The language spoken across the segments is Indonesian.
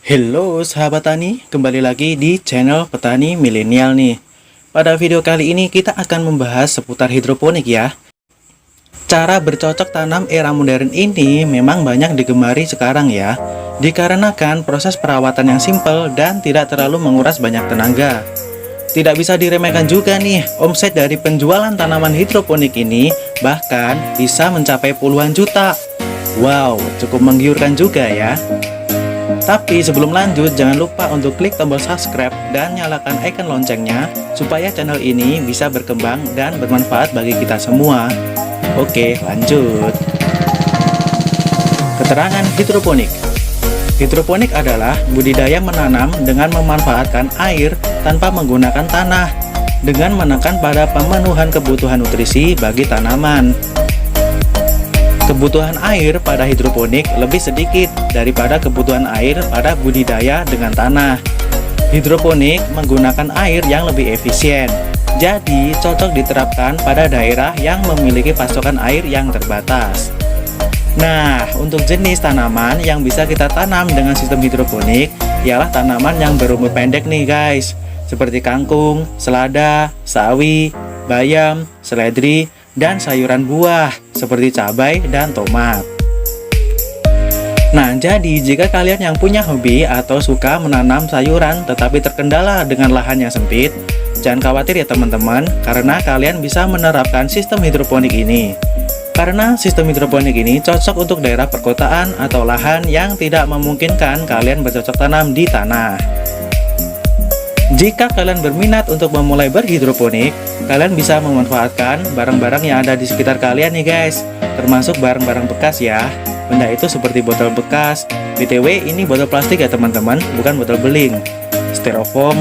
Halo sahabat tani, kembali lagi di channel Petani Milenial nih. Pada video kali ini kita akan membahas seputar hidroponik ya. Cara bercocok tanam era modern ini memang banyak digemari sekarang ya, dikarenakan proses perawatan yang simpel dan tidak terlalu menguras banyak tenaga. Tidak bisa diremehkan juga nih, omset dari penjualan tanaman hidroponik ini bahkan bisa mencapai puluhan juta. Wow, cukup menggiurkan juga ya. Tapi sebelum lanjut, jangan lupa untuk klik tombol subscribe dan nyalakan icon loncengnya supaya channel ini bisa berkembang dan bermanfaat bagi kita semua. Oke, lanjut. Keterangan hidroponik. Hidroponik adalah budidaya menanam dengan memanfaatkan air tanpa menggunakan tanah, dengan menekan pada pemenuhan kebutuhan nutrisi bagi tanaman. Kebutuhan air pada hidroponik lebih sedikit daripada kebutuhan air pada budidaya dengan tanah. Hidroponik menggunakan air yang lebih efisien, jadi cocok diterapkan pada daerah yang memiliki pasokan air yang terbatas. Nah, untuk jenis tanaman yang bisa kita tanam dengan sistem hidroponik ialah tanaman yang berumur pendek nih guys, seperti kangkung, selada, sawi, bayam, seledri, dan sayuran buah seperti cabai dan tomat. Nah, jadi jika kalian yang punya hobi atau suka menanam sayuran tetapi terkendala dengan lahan yang sempit, jangan khawatir ya teman-teman, karena kalian bisa menerapkan sistem hidroponik ini. Karena sistem hidroponik ini cocok untuk daerah perkotaan atau lahan yang tidak memungkinkan kalian bercocok tanam di tanah. Jika kalian berminat untuk memulai berhidroponik, kalian bisa memanfaatkan barang-barang yang ada di sekitar kalian nih guys, termasuk barang-barang bekas ya. Benda itu seperti botol bekas, BTW ini botol plastik ya teman-teman, bukan botol beling, styrofoam,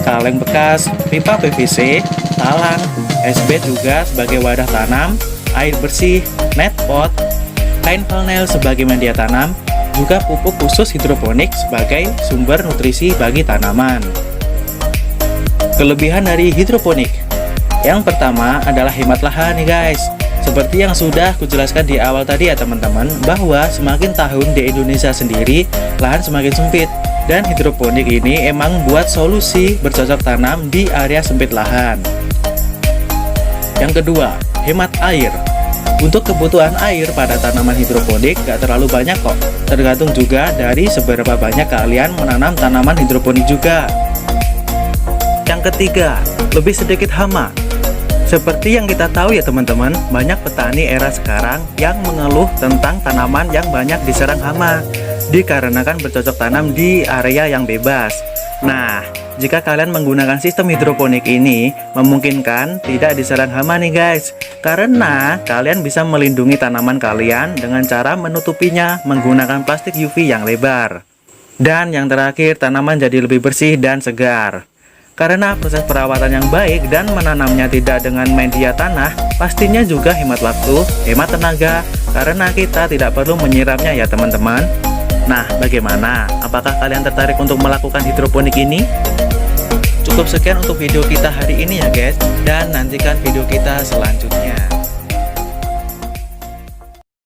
kaleng bekas, pipa PVC, talang, SB juga sebagai wadah tanam, air bersih, net pot, kain panel sebagai media tanam, juga pupuk khusus hidroponik sebagai sumber nutrisi bagi tanaman. Kelebihan dari hidroponik. Yang pertama adalah hemat lahan nih guys. Seperti yang sudah kujelaskan di awal tadi ya teman-teman, bahwa semakin tahun di Indonesia sendiri lahan semakin sempit, dan hidroponik ini emang buat solusi bercocok tanam di area sempit lahan. Yang kedua, hemat air. Untuk kebutuhan air pada tanaman hidroponik gak terlalu banyak kok, tergantung juga dari seberapa banyak kalian menanam tanaman hidroponik juga. Yang ketiga, lebih sedikit hama. Seperti yang kita tahu ya teman-teman, banyak petani era sekarang yang mengeluh tentang tanaman yang banyak diserang hama, dikarenakan bercocok tanam di area yang bebas. Nah, jika kalian menggunakan sistem hidroponik ini, memungkinkan tidak diserang hama nih guys, karena kalian bisa melindungi tanaman kalian dengan cara menutupinya menggunakan plastik UV yang lebar. Dan yang terakhir, tanaman jadi lebih bersih dan segar. Karena proses perawatan yang baik dan menanamnya tidak dengan media tanah, pastinya juga hemat waktu, hemat tenaga, karena kita tidak perlu menyiramnya ya teman-teman. Nah, bagaimana? Apakah kalian tertarik untuk melakukan hidroponik ini? Cukup sekian untuk video kita hari ini ya guys, dan nantikan video kita selanjutnya.